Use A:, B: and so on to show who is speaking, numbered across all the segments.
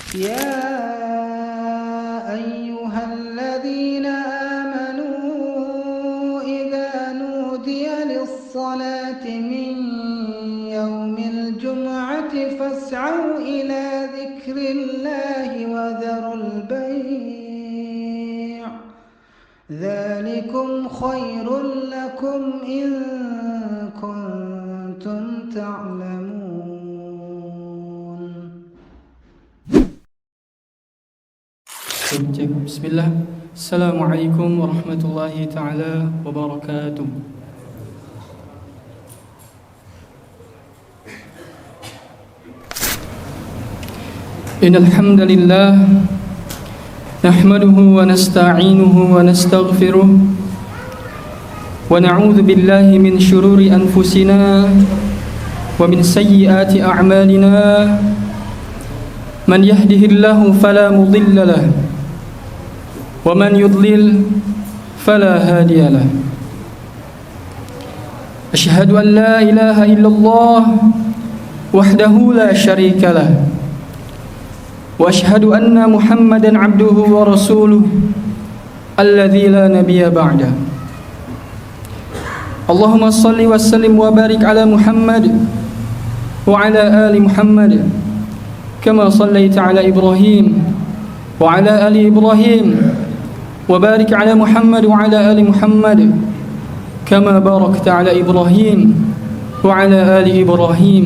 A: يا أيها الذين آمنوا إذا نودي للصلاة من يوم الجمعة فاسعوا إلى ذكر الله وذروا البيع ذلكم خير لكم إن كنتم تعلمون.
B: Bismillah. Assalamualaikum warahmatullahi ta'ala wabarakatuh. Innal hamdalillah nahmaduhu wa nasta'inuhu wa nastaghfiruh wa na'udzu billahi min shururi anfusina wa min sayyiati a'malina. Man yahdihillahu fala mudilla lahu wa man yudlil fala hadiya lahu. Asyhadu an la ilaha illallah wahdahu la syarika lahu wa asyhadu anna Muhammadan abduhu wa rasuluh alladzi la nabiyya ba'da. Allahumma shalli wa sallim wa barik ala Muhammad wa ala ali Muhammad kama shallaita ala Ibrahim wa ala ali Ibrahim وبارك على محمد وعلى آل محمد كما باركت على إبراهيم وعلى آل إبراهيم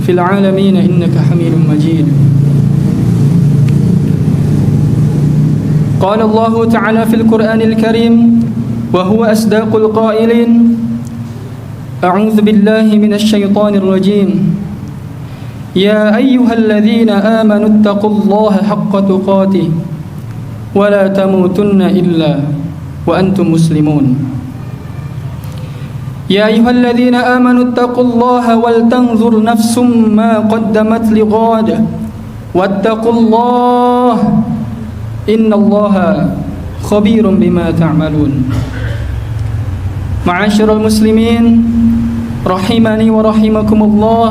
B: في العالمين إنك حميد مجيد. قال الله تعالى في القرآن الكريم وهو أصدق القائلين أعوذ بالله من الشيطان الرجيم يا أيها الذين آمنوا اتقوا الله حق تقاته ولا تموتن إلا وأنتم مسلمون. يا أيها الذين آمنوا اتقوا الله ولتنظر نفس ما قدمت لغد واتقوا الله إن الله خبير بما تعملون. معاشر المسلمين رحمني ورحمكم الله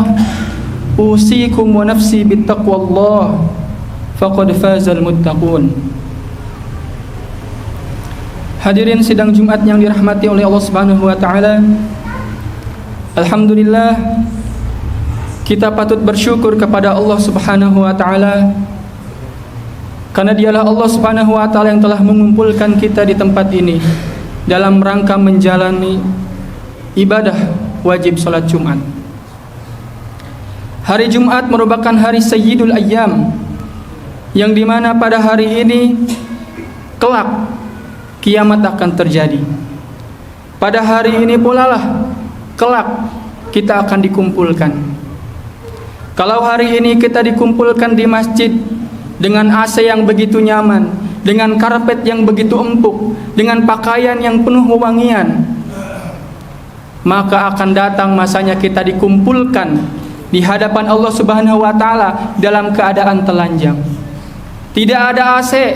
B: أوصيكم ونفسي بالتقوى الله فقد فاز المتقون. Hadirin sidang Jumat yang dirahmati oleh Allah Subhanahu wa taala. Alhamdulillah, kita patut bersyukur kepada Allah Subhanahu wa taala karena dialah Allah Subhanahu wa taala yang telah mengumpulkan kita di tempat ini dalam rangka menjalani ibadah wajib salat Jumat. Hari Jumat merupakan hari Sayyidul Ayyam, yang dimana pada hari ini kelak kiamat akan terjadi. Pada hari ini pula lah kelak kita akan dikumpulkan. Kalau hari ini kita dikumpulkan di masjid dengan AC yang begitu nyaman, dengan karpet yang begitu empuk, dengan pakaian yang penuh wewangian, maka akan datang masanya kita dikumpulkan di hadapan Allah Subhanahu wa taala dalam keadaan telanjang. Tidak ada AC,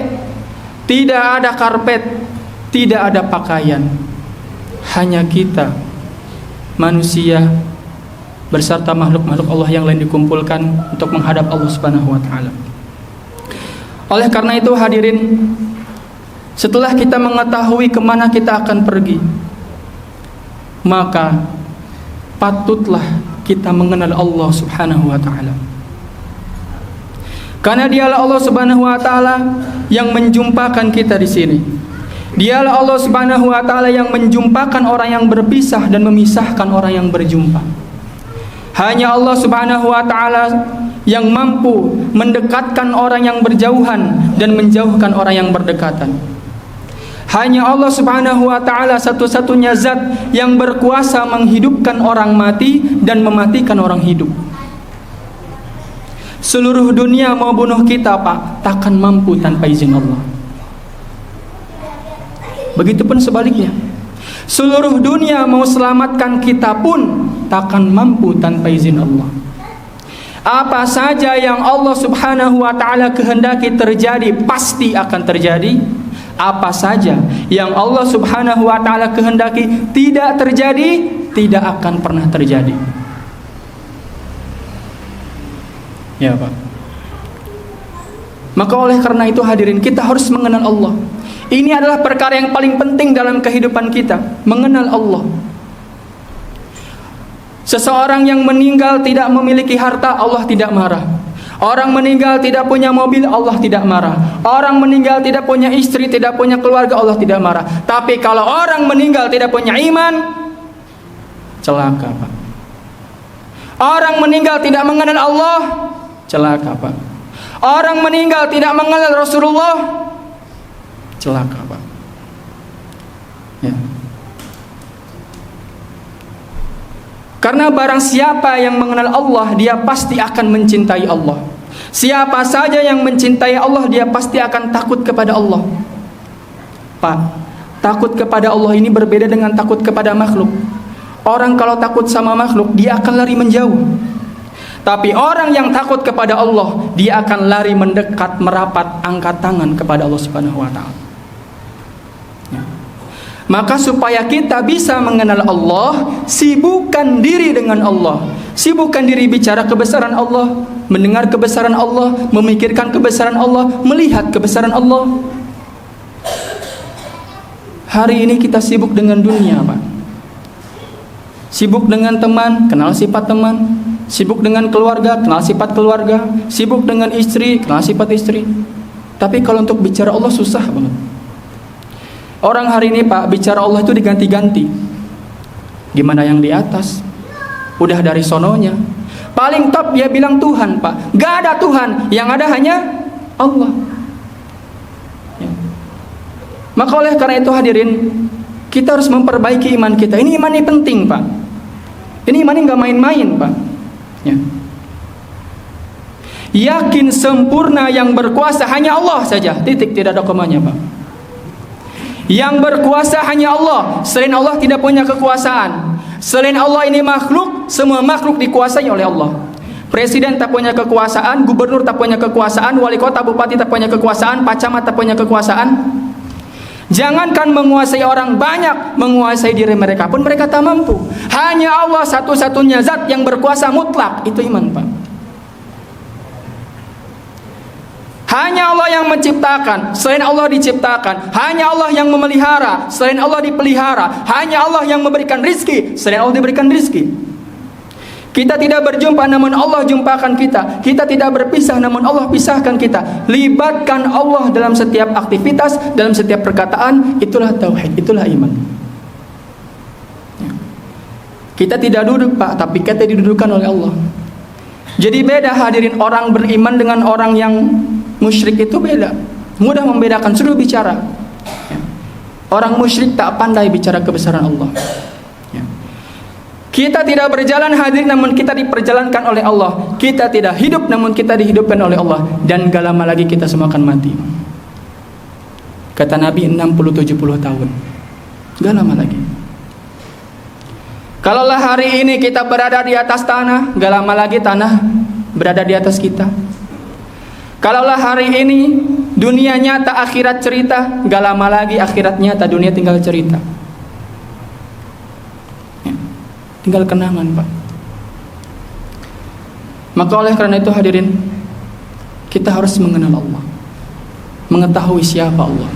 B: tidak ada karpet, tidak ada pakaian, hanya kita manusia beserta makhluk-makhluk Allah yang lain dikumpulkan untuk menghadap Allah Subhanahu wa taala. Oleh karena itu hadirin, setelah kita mengetahui kemana kita akan pergi, maka patutlah kita mengenal Allah Subhanahu wa taala. Karena dialah Allah Subhanahu wa taala yang menjumpakan kita di sini. Dialah Allah Subhanahu wa taala yang menjumpakan orang yang berpisah dan memisahkan orang yang berjumpa. Hanya Allah Subhanahu wa taala yang mampu mendekatkan orang yang berjauhan dan menjauhkan orang yang berdekatan. Hanya Allah Subhanahu wa taala satu-satunya zat yang berkuasa menghidupkan orang mati dan mematikan orang hidup. Seluruh dunia mau bunuh kita, Pak, takkan mampu tanpa izin Allah. Begitupun sebaliknya, seluruh dunia mau selamatkan kita pun takkan mampu tanpa izin Allah. Apa saja yang Allah Subhanahu wa taala kehendaki terjadi pasti akan terjadi. Apa saja yang Allah Subhanahu wa taala kehendaki tidak terjadi, tidak akan pernah terjadi. Ya, Pak. Maka oleh karena itu hadirin, kita harus mengenal Allah. Ini adalah perkara yang paling penting dalam kehidupan kita, mengenal Allah. Seseorang yang meninggal tidak memiliki harta, Allah tidak marah. Orang meninggal tidak punya mobil, Allah tidak marah. Orang meninggal tidak punya istri, tidak punya keluarga, Allah tidak marah. Tapi kalau orang meninggal tidak punya iman, celaka, Pak. Orang meninggal tidak mengenal Allah, celaka, Pak. Orang meninggal tidak mengenal Rasulullah, celaka, Pak. Ya. Karena barang siapa yang mengenal Allah, dia pasti akan mencintai Allah. Siapa saja yang mencintai Allah, dia pasti akan takut kepada Allah. Pak, takut kepada Allah ini berbeda dengan takut kepada makhluk. Orang kalau takut sama makhluk, dia akan lari menjauh. Tapi orang yang takut kepada Allah, dia akan lari mendekat, merapat, angkat tangan kepada Allah Subhanahu wa taala. Ya. Maka supaya kita bisa mengenal Allah, sibukkan diri dengan Allah. Sibukkan diri bicara kebesaran Allah, mendengar kebesaran Allah, memikirkan kebesaran Allah, melihat kebesaran Allah. Hari ini kita sibuk dengan dunia, Pak. Sibuk dengan teman, kenal sifat teman. Sibuk dengan keluarga, kenal sifat keluarga. Sibuk dengan istri, kenal sifat istri. Tapi kalau untuk bicara Allah susah banget. Orang hari ini, Pak, bicara Allah itu diganti-ganti. Gimana yang di atas? Udah dari sononya. Paling top dia bilang Tuhan, Pak. Gak ada Tuhan, yang ada hanya Allah. Ya. Maka oleh karena itu hadirin, kita harus memperbaiki iman kita. Ini iman ini penting, Pak. Ini iman ini gak main-main, Pak. Ya. Yakin sempurna yang berkuasa hanya Allah saja. Titik, tidak ada komanya, Pak. Yang berkuasa hanya Allah. Selain Allah tidak punya kekuasaan. Selain Allah ini makhluk, semua makhluk dikuasai oleh Allah. Presiden tak punya kekuasaan, gubernur tak punya kekuasaan, wali kota, bupati tak punya kekuasaan, pak camat tak punya kekuasaan. Jangankan menguasai orang banyak, menguasai diri mereka pun mereka tak mampu. Hanya Allah satu-satunya zat yang berkuasa mutlak. Itu iman, Pak. Hanya Allah yang menciptakan, selain Allah diciptakan. Hanya Allah yang memelihara, selain Allah dipelihara. Hanya Allah yang memberikan rizki, selain Allah diberikan rizki. Kita tidak berjumpa namun Allah jumpakan kita. Kita tidak berpisah namun Allah pisahkan kita. Libatkan Allah dalam setiap aktivitas, dalam setiap perkataan. Itulah tauhid, itulah iman. Kita tidak duduk, Pak, tapi kita didudukkan oleh Allah. Jadi beda hadirin, orang beriman dengan orang yang musyrik itu beda. Mudah membedakan, suruh bicara. Orang musyrik tak pandai bicara kebesaran Allah. Kita tidak berjalan hadir namun kita diperjalankan oleh Allah. Kita tidak hidup namun kita dihidupkan oleh Allah. Dan gak lama lagi kita semua akan mati. Kata Nabi 60-70 tahun. Gak lama lagi. Kalaulah hari ini kita berada di atas tanah, gak lama lagi tanah berada di atas kita. Kalaulah hari ini dunia nyata akhirat cerita, gak lama lagi akhirat nyata dunia tinggal cerita. Tinggal kenangan, Pak. Maka oleh karena itu hadirin, kita harus mengenal Allah, mengetahui siapa Allah.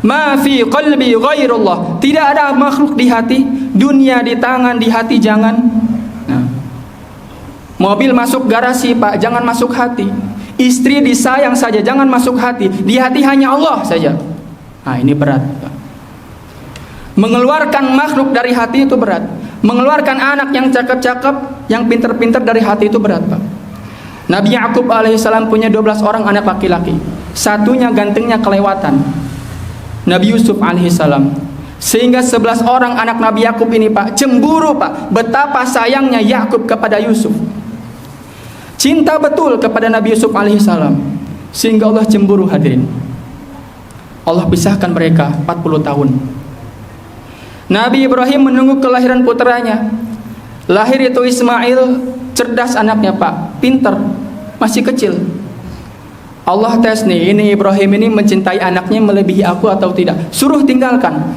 B: Ma fi qalbi ghairullah. Tidak ada makhluk di hati, dunia di tangan, di hati jangan. Nah. Mobil masuk garasi, Pak, jangan masuk hati. Istri disayang saja, jangan masuk hati. Di hati hanya Allah saja. Nah, ini berat, Pak. Mengeluarkan makhluk dari hati itu berat. Mengeluarkan anak yang cakep-cakep, yang pinter-pinter dari hati itu berat, Pak. Nabi Yakub alaihissalam punya 12 orang anak laki-laki. Satunya gantengnya kelewatan, Nabi Yusuf alaihissalam. Sehingga 11 orang anak Nabi Yakub ini, Pak, cemburu, Pak. Betapa sayangnya Yakub kepada Yusuf. Cinta betul kepada Nabi Yusuf alaihissalam. Sehingga Allah cemburu hadirin. Allah pisahkan mereka 40 tahun. Nabi Ibrahim menunggu kelahiran putranya. Lahir itu Ismail, cerdas anaknya, Pak, pinter, masih kecil. Allah tes nih, ini Ibrahim ini mencintai anaknya melebihi aku atau tidak. Suruh tinggalkan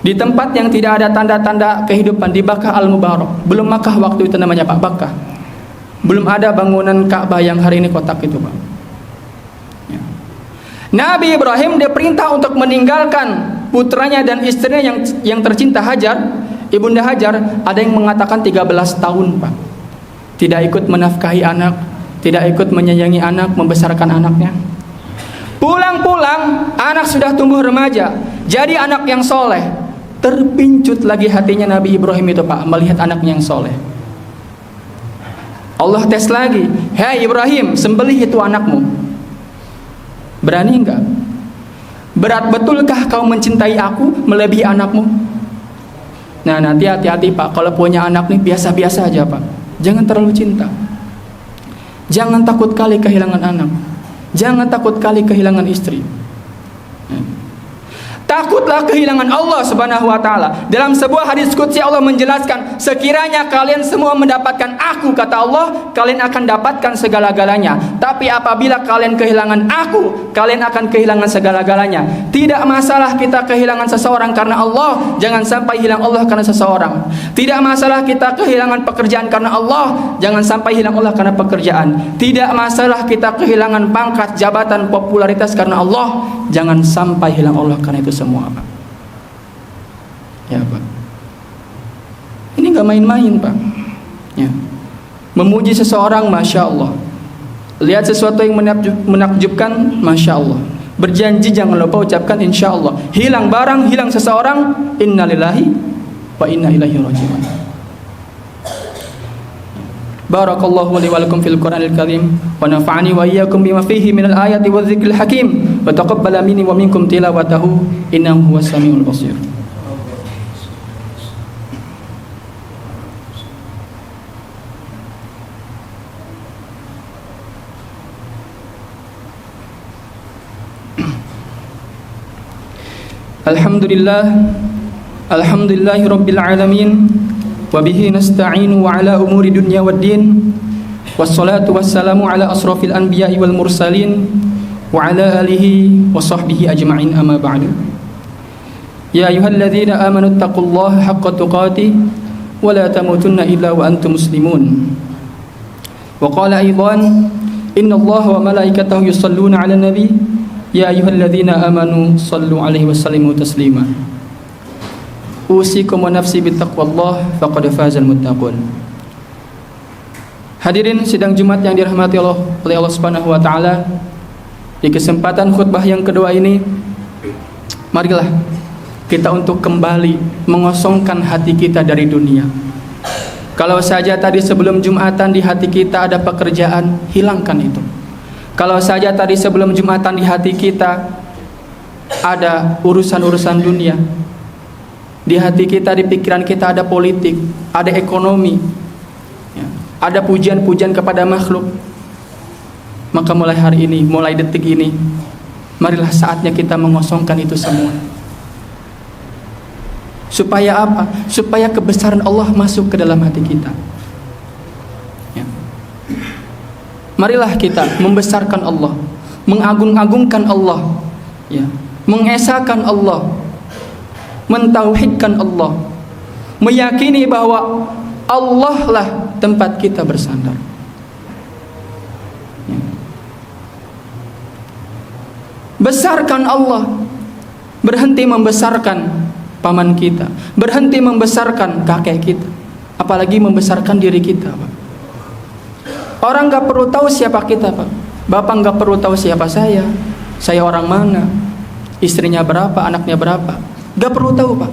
B: di tempat yang tidak ada tanda-tanda kehidupan, di Bakkah Al-Mubarak. Belum Makkah waktu itu namanya, Pak, Bakkah. belum ada bangunan Ka'bah yang hari ini kotak itu, Pak. Ya. Nabi Ibrahim diperintah untuk meninggalkan putranya dan istrinya yang tercinta Hajar, Ibunda Hajar, ada yang mengatakan 13 tahun, Pak. Tidak ikut menafkahi anak, tidak ikut menyayangi anak, membesarkan anaknya. Pulang-pulang anak sudah tumbuh remaja, jadi anak yang soleh. Terpincut lagi hatinya Nabi Ibrahim itu, Pak, melihat anaknya yang soleh. Allah tes lagi, "Hei Ibrahim, sembelih itu anakmu. Berani enggak? Berat betulkah kau mencintai aku melebihi anakmu?" Nah, nanti hati-hati, Pak, kalau punya anak nih biasa-biasa aja, Pak. Jangan terlalu cinta. Jangan takut kali kehilangan anak. Jangan takut kali kehilangan istri. Takutlah kehilangan Allah Subhanahu wa taala. Dalam sebuah hadis qudsi Allah menjelaskan, sekiranya kalian semua mendapatkan aku, kata Allah, kalian akan dapatkan segala-galanya. Tapi apabila kalian kehilangan aku, kalian akan kehilangan segala-galanya. Tidak masalah kita kehilangan seseorang karena Allah, jangan sampai hilang Allah karena seseorang. Tidak masalah kita kehilangan pekerjaan karena Allah, jangan sampai hilang Allah karena pekerjaan. Tidak masalah kita kehilangan pangkat, jabatan, popularitas karena Allah, jangan sampai hilang Allah karena itu semua, Pak. Ya, Pak. Ini nggak main-main, Pak. Ya. Memuji seseorang, masya Allah. Lihat sesuatu yang menakjubkan, masya Allah. Berjanji jangan lupa ucapkan insya Allah. Hilang barang, hilang seseorang, innalillahi wa inna ilaihi raji'un. Barakallahu li wa lakum fil Qur'anil Karim wa nafa'ani wa iyyakum bima fihi minal ayati wadh-dhikril hakim wa taqabbala minni wa minkum tilawatahu innahu huwas samiul basir. Alhamdulillahi rabbil alamin. Wabihi nasta'inu wa ala umuri dunya waddin. Wassalatu wassalamu ala asrafil anbiya'i wal mursalin wa ala alihi wa sahbihi ajma'in, amma ba'du. Ya ayyuhalladzina amanu taqullaha haqqa tuqatih wa la tamutunna illa wa antum muslimun. Wa qala aidan, innallaha wa malaikatahu yusalluna 'alan nabi ya ayyuhalladzina amanu sallu 'alaihi wa sallimu taslima. Usikum wa nafsi bittaqwallah faqad fazal muttaqun. Hadirin sidang Jumat yang dirahmati oleh Allah Subhanahu wa taala, di kesempatan khutbah yang kedua ini, marilah kita untuk kembali mengosongkan hati kita dari dunia. Kalau saja tadi sebelum Jumatan di hati kita ada pekerjaan, hilangkan itu. Kalau saja tadi sebelum Jumatan di hati kita ada urusan-urusan dunia, di hati kita, di pikiran kita ada politik, ada ekonomi, ya, ada pujian-pujian kepada makhluk, maka mulai hari ini, mulai detik ini, marilah saatnya kita mengosongkan itu semua. Supaya apa? Supaya kebesaran Allah masuk ke dalam hati kita. Ya. Marilah kita membesarkan Allah, mengagung-agungkan Allah, ya, mengesahkan Allah, mentauhidkan Allah, meyakini bahwa Allah lah tempat kita bersandar. Ya. Besarkan Allah, berhenti membesarkan paman kita, berhenti membesarkan kakek kita, apalagi membesarkan diri kita, Pak. Orang gak perlu tahu siapa kita, Pak. Bapak gak perlu tahu siapa saya orang mana, istrinya berapa, anaknya berapa, gak perlu tahu, Pak.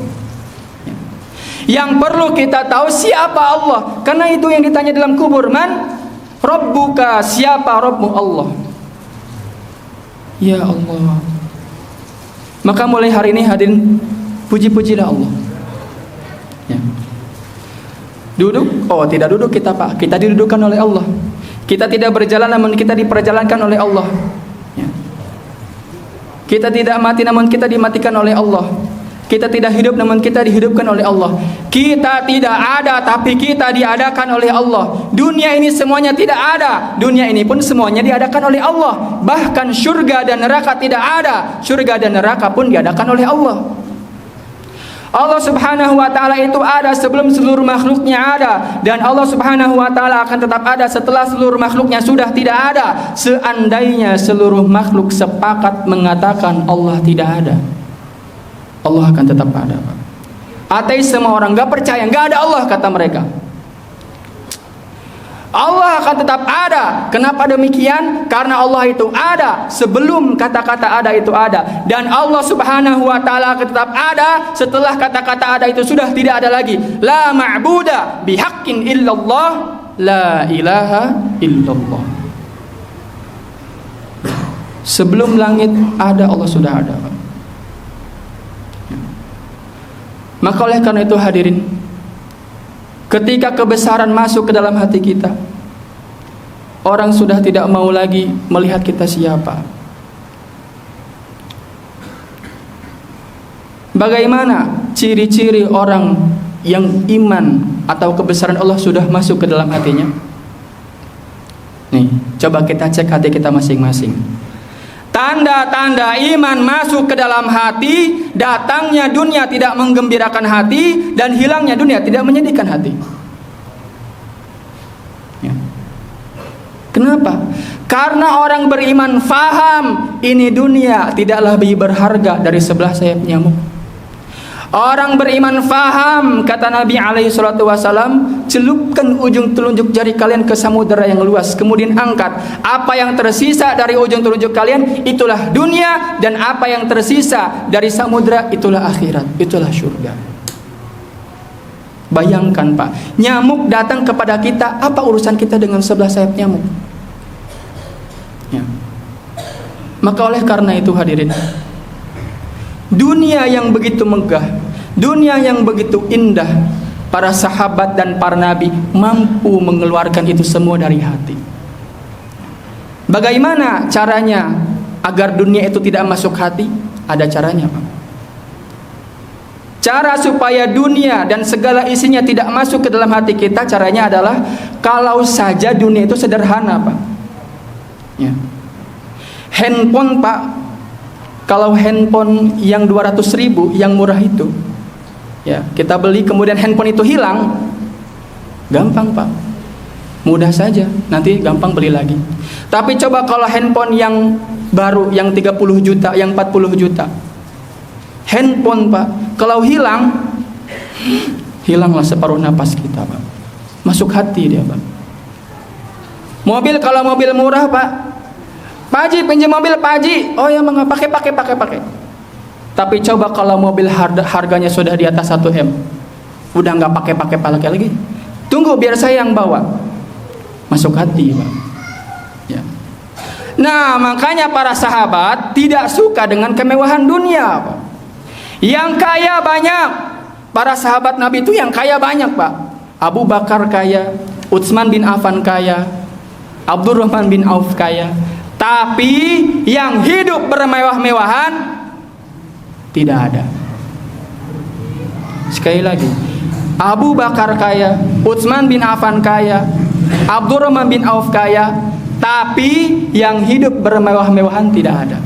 B: Yang perlu kita tahu siapa Allah, karena itu yang ditanya dalam kubur, man Rabbuka, siapa Rabbmu? Allah. Ya Allah. Maka mulai hari ini hadirin, puji-pujilah Allah. Ya. Duduk, oh tidak duduk kita, Pak, kita didudukkan oleh Allah. Kita tidak berjalan namun kita diperjalankan oleh Allah. Ya. Kita tidak mati namun kita dimatikan oleh Allah. Kita tidak hidup namun kita dihidupkan oleh Allah. Kita tidak ada tapi kita diadakan oleh Allah. Dunia ini semuanya tidak ada, dunia ini pun semuanya diadakan oleh Allah. Bahkan surga dan neraka tidak ada, surga dan neraka pun diadakan oleh Allah. Allah Subhanahu wa taala itu ada sebelum seluruh makhluknya ada, dan Allah Subhanahu wa taala akan tetap ada setelah seluruh makhluknya sudah tidak ada. Seandainya seluruh makhluk sepakat mengatakan Allah tidak ada, Allah akan tetap ada, Pak. Ateis semua orang enggak percaya, enggak ada Allah kata mereka. Allah akan tetap ada. Kenapa demikian? Karena Allah itu ada sebelum kata-kata ada itu ada, dan Allah Subhanahu wa taala akan tetap ada setelah kata-kata ada itu sudah tidak ada lagi. La ma'buda bihaqqin illallah, la ilaha illallah. Sebelum langit ada, Allah sudah ada. Maka oleh karena itu hadirin, ketika kebesaran masuk ke dalam hati kita, orang sudah tidak mau lagi melihat kita siapa. Bagaimana ciri-ciri orang yang iman atau kebesaran Allah sudah masuk ke dalam hatinya? Nih, coba kita cek hati kita masing-masing. Tanda-tanda iman masuk ke dalam hati: datangnya dunia tidak menggembirakan hati, dan hilangnya dunia tidak menyedihkan hati. Ya. Kenapa? Karena orang beriman faham ini dunia tidaklah lebih berharga dari sebelah sayap nyamuk. Orang beriman faham, kata Nabi SAW, celupkan ujung telunjuk jari kalian ke samudera yang luas, kemudian angkat. Apa yang tersisa dari ujung telunjuk kalian, itulah dunia, dan apa yang tersisa dari samudera, itulah akhirat, itulah surga. Bayangkan Pak, nyamuk datang kepada kita, apa urusan kita dengan sebelah sayap nyamuk? Ya. Maka oleh karena itu hadirin, dunia yang begitu megah, dunia yang begitu indah, para sahabat dan para nabi mampu mengeluarkan itu semua dari hati. Bagaimana caranya agar dunia itu tidak masuk hati? Ada caranya, Pak. Cara supaya dunia dan segala isinya tidak masuk ke dalam hati kita, caranya adalah kalau saja dunia itu sederhana, Pak. Ya. Handphone, Pak. Kalau handphone yang 200.000 yang murah itu, ya, kita beli kemudian handphone itu hilang, gampang Pak, mudah saja, nanti gampang beli lagi. Tapi coba kalau handphone yang baru, yang 30 juta, yang 40 juta, handphone Pak, kalau hilang, hilanglah separuh napas kita Pak, masuk hati dia Pak. Mobil, kalau mobil murah Pak, Pak Haji pinjam mobil Pak Haji, oh ya mengapa, pakai. Tapi coba kalau mobil harganya sudah di atas 1 M, udah nggak pakai lagi. Tunggu biar saya yang bawa, masuk hati Pak. Ya. Nah makanya para sahabat tidak suka dengan kemewahan dunia Pak. Yang kaya banyak, para sahabat Nabi itu yang kaya banyak Pak. Abu Bakar kaya, Utsman bin Affan kaya, Abdurrahman bin Auf kaya. Tapi yang hidup bermewah-mewahan tidak ada. Sekali lagi, Abu Bakar kaya, Utsman bin Affan kaya, Abdurrahman bin Auf kaya, tapi yang hidup bermewah-mewahan tidak ada.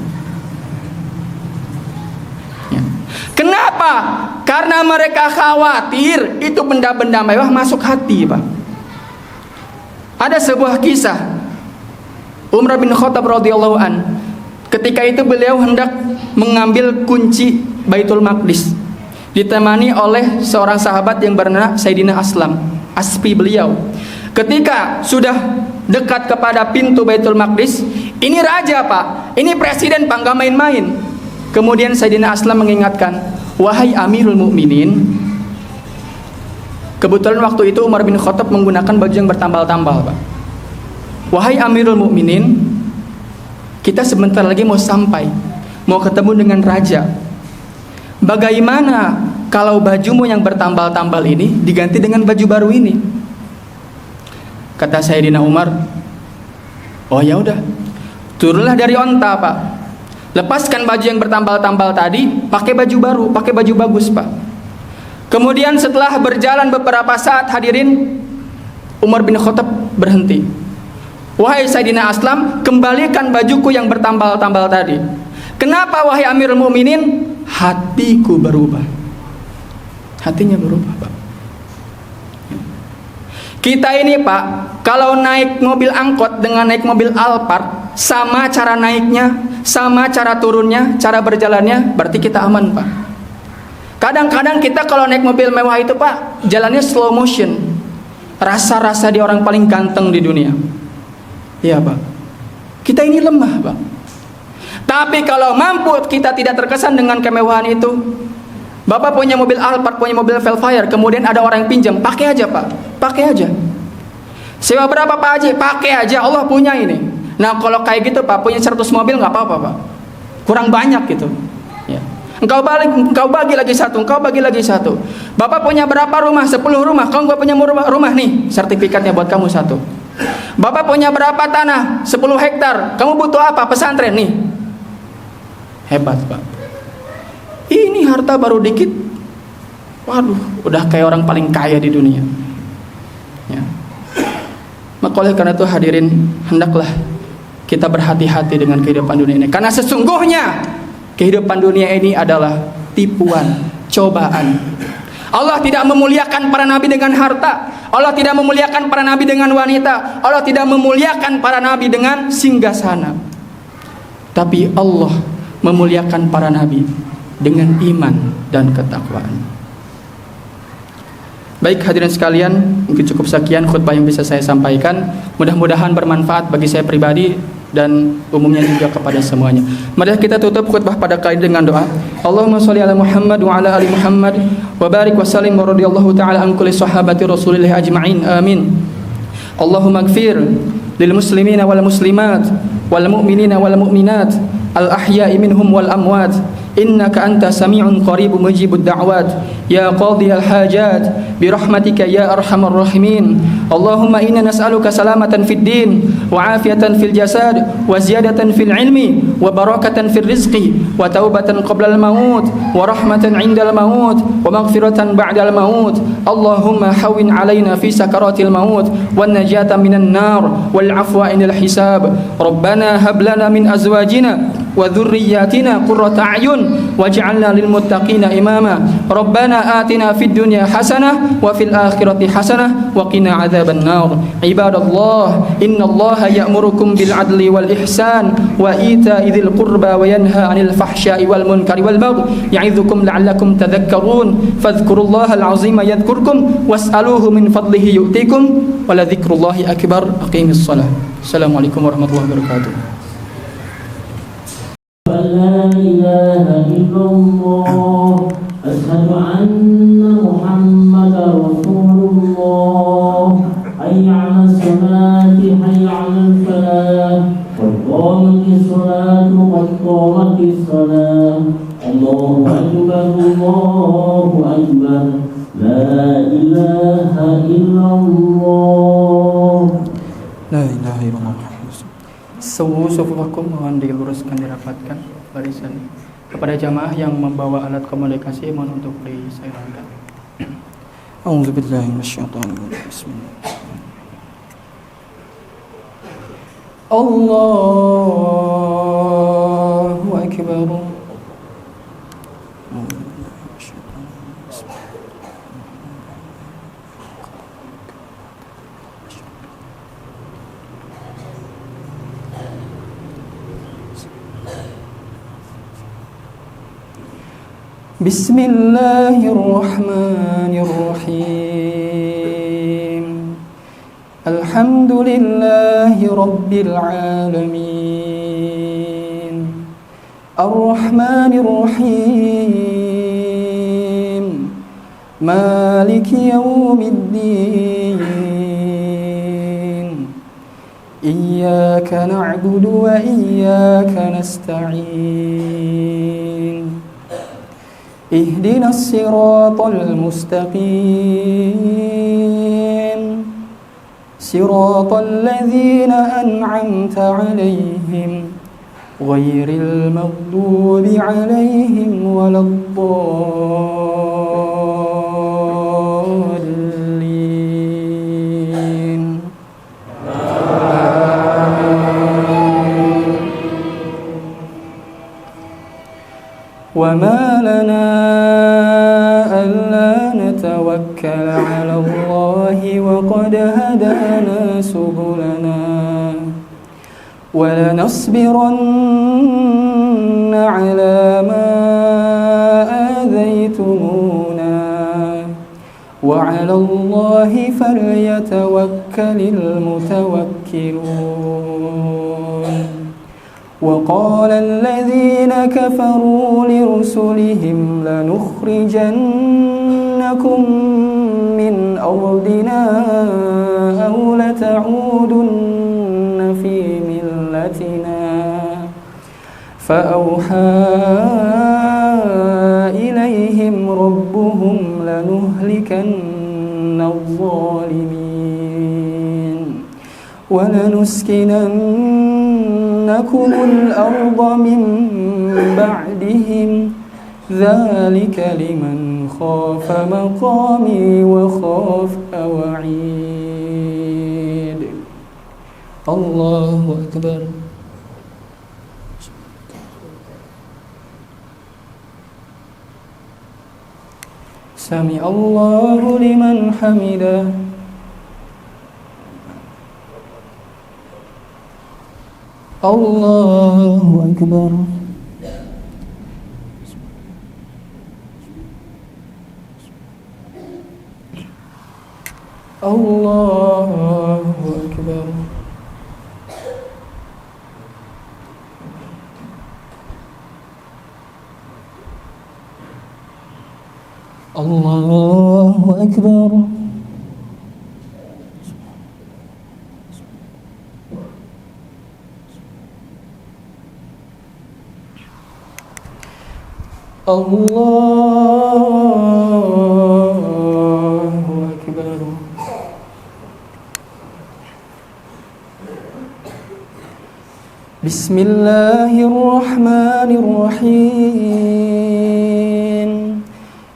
B: Ya. Kenapa? Karena mereka khawatir itu benda-benda mewah masuk hati, Pak. Ada sebuah kisah Umar bin Khattab radhiyallahu an, ketika itu beliau hendak mengambil kunci Baitul Maqdis, ditemani oleh seorang sahabat yang bernama Sayyidina Aslam, aspi beliau. Ketika sudah dekat kepada pintu Baitul Maqdis, ini raja Pak, ini presiden Pak, nggak main-main. Kemudian Sayyidina Aslam mengingatkan, wahai Amirul Mukminin, kebetulan waktu itu Umar bin Khattab menggunakan baju yang bertambal-tambal Pak. Wahai Amirul Mukminin, kita sebentar lagi mau sampai, mau ketemu dengan raja. Bagaimana kalau bajumu yang bertambal-tambal ini diganti dengan baju baru ini? Kata Sayyidina Umar, oh ya udah, turunlah dari onta Pak, lepaskan baju yang bertambal-tambal tadi, pakai baju baru, pakai baju bagus Pak. Kemudian setelah berjalan beberapa saat hadirin, Umar bin Khattab berhenti. Wahai Sayyidina Aslam, kembalikan bajuku yang bertambal-tambal tadi. Kenapa wahai Amirul Mukminin? Hatiku berubah. Hatinya berubah, Pak. Kita ini, Pak, kalau naik mobil angkot dengan naik mobil Alphard, sama cara naiknya, sama cara turunnya, cara berjalannya, berarti kita aman, Pak. Kadang-kadang kita kalau naik mobil mewah itu, Pak, jalannya slow motion. Rasa-rasa dia orang paling ganteng di dunia. Iya, Pak. Kita ini lemah, Pak. Tapi kalau mampu kita tidak terkesan dengan kemewahan itu. Bapak punya mobil Alphard, punya mobil Velfire, kemudian ada orang yang pinjam, pakai aja, Pak. Pakai aja. Sewa berapa, Pak Haji? Pakai aja, Allah punya ini. Nah, kalau kayak gitu, Pak, punya 100 mobil nggak apa-apa, Pak. Kurang banyak gitu. Ya. Engkau bagi lagi satu, engkau bagi lagi satu. Bapak punya berapa rumah? 10 rumah. Kau nggak punya rumah nih, sertifikatnya buat kamu satu. Bapak punya berapa tanah? 10 hektar. Kamu butuh apa? Pesantren nih. Hebat, Pak. Ini harta baru dikit, waduh, udah kayak orang paling kaya di dunia. Ya. Maka oleh karena itu hadirin, hendaklah kita berhati-hati dengan kehidupan dunia ini. Karena sesungguhnya kehidupan dunia ini adalah tipuan, cobaan. Allah tidak memuliakan para nabi dengan harta. Allah tidak memuliakan para nabi dengan wanita. Allah tidak memuliakan para nabi dengan singgasana. Tapi Allah memuliakan para nabi dengan iman dan ketakwaan. Baik hadirin sekalian, mungkin cukup sekian khutbah yang bisa saya sampaikan. Mudah-mudahan bermanfaat bagi saya pribadi dan umumnya juga kepada semuanya. Mari kita tutup khutbah pada kali dengan doa. Allahumma sholli ala Muhammad wa ala ali Muhammad wa barik wa sallim wa radhiyallahu taala an kulli sahabati Rasulillah ajma'in. Amin. Allahumma ighfir lil muslimina wal muslimat wal mu'minina wal mu'minat al ahya'i minhum wal amwat. إنك أنت سميع قريب مجيب الدعوات يا قاضي الحاجات برحمتك يا أرحم الراحمين اللهم إنا نسألك سلامة في الدين وعافية في الجسد وزيادة في العلم وبركة في الرزق وتوبة قبل الموت ورحمة عند الموت ومغفرة بعد الموت اللهم حون علينا في سكرات الموت والنجاة من النار والعفو عند الحساب ربنا هب لنا من أزواجنا وذرياتنا قرة أعين واجعلنا للمتقين إماما ربنا آتنا في الدنيا حسنة وفي الآخرة حسنة وقنا عذاب النار عباد الله إن الله يأمركم بالعدل والإحسان وإيتاء ذي القربى وينهى عن الفحشاء والمنكر والبغي يعظكم لعلكم تذكرون فاذكروا الله العظيم يذكركم واسألوه من فضله يؤتيكم ولذكر الله أكبر أقيموا الصلاة السلام عليكم ورحمة الله وبركاته
C: لا إله إلا الله أشهد أن محمدا رسول الله حي على الصلاة حي على الفلاح قد قامت الصلاة قد قامت الصلاة الله أكبر الله أكبر لا إله إلا الله
B: لا إله إلا الله Sufufakum mohon diluruskan, dirapatkan barisan. Kepada jamaah yang membawa alat komunikasi mohon untuk disilangkan. A'udzubillahi minasyaitonir rajim. Bismillah. Allahu akbar. Bismillahirrahmanirrahim. Alhamdulillahi rabbil alamin. Ar-Rahmanir-Rahim. Maliki yaumiddin. Iyyaka na'budu wa iyyaka nasta'in. اهدنا الصراط المستقيم صراط الذين أنعمت عليهم غير المغضوب عليهم ولا الضالين وما لنا ألا نتوكل على الله وقد هدانا سبلنا ولنصبرن على ما آذيتمونا وعلى الله فليتوكل المتوكلون وقال الذين كفروا لرسلهم لنخرجنكم من أرضنا أو لتعودن في ملتنا فأوحى إليهم ربهم لنهلكن الظالمين ولنسكننكم الأرض من بعدهم ذلك لمن خاف مقامي وخاف وعيد. الله أكبر. سمع الله لمن حمده. الله أكبر. الله أكبر. الله أكبر. الله أكبر. بسم الله الرحمن الرحيم.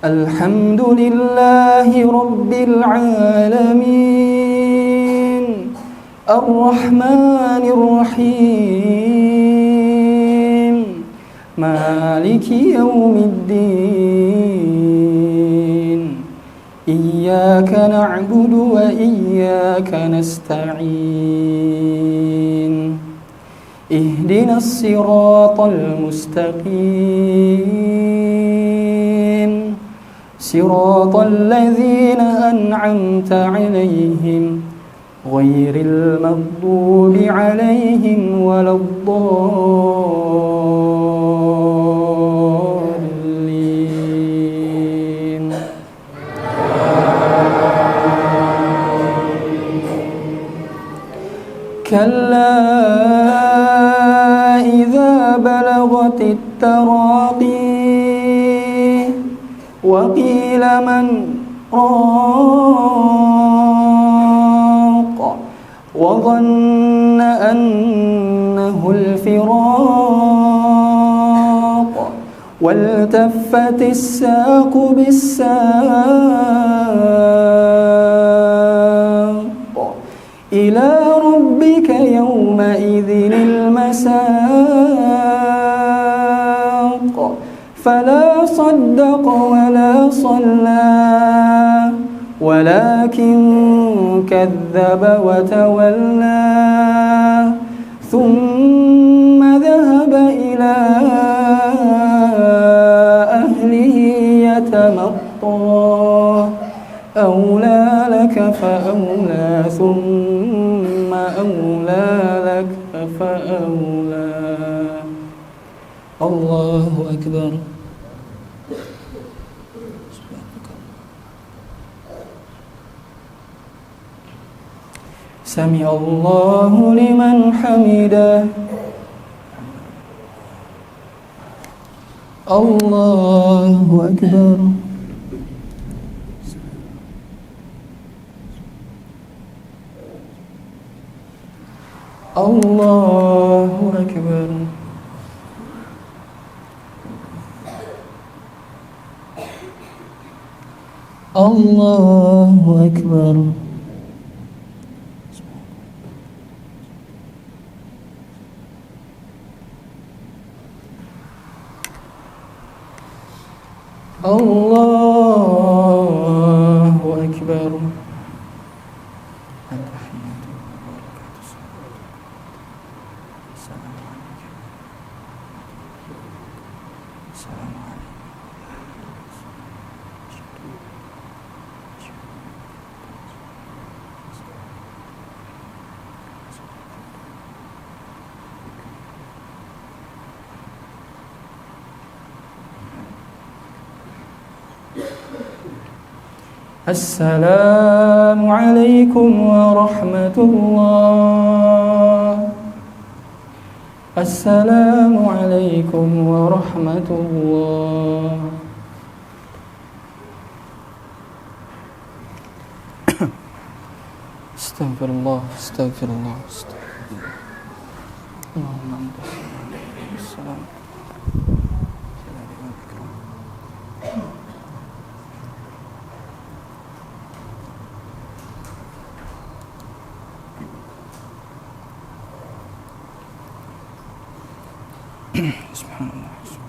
B: الحمد لله رب العالمين الرحمن الرحيم مالك يوم الدين إياك نعبد وإياك نستعين اهدنا الصراط المستقيم صراط الذين أنعمت عليهم غير المغضوب عليهم ولا الضالين. كلا إذا بلغت التراقي وقيل من راق وظن أنه الفراق والتفت الساق بالساق إلى ربك يومئذ المساق فلا صدق ولا صلى ولكن كذب وتولى ثم ذهب إلى أهله يتمطى أولى لك فأولى ثم أولى لك فأولى. الله أكبر. سمع الله لمن حمده. الله أكبر. الله أكبر. الله أكبر. الله rumah. Assalamualaikum warahmatullah. Assalamualaikum warahmatullah. Astagfirullah, astagfirullah, astagfirullah. Allahumma assalam. Subhanallah.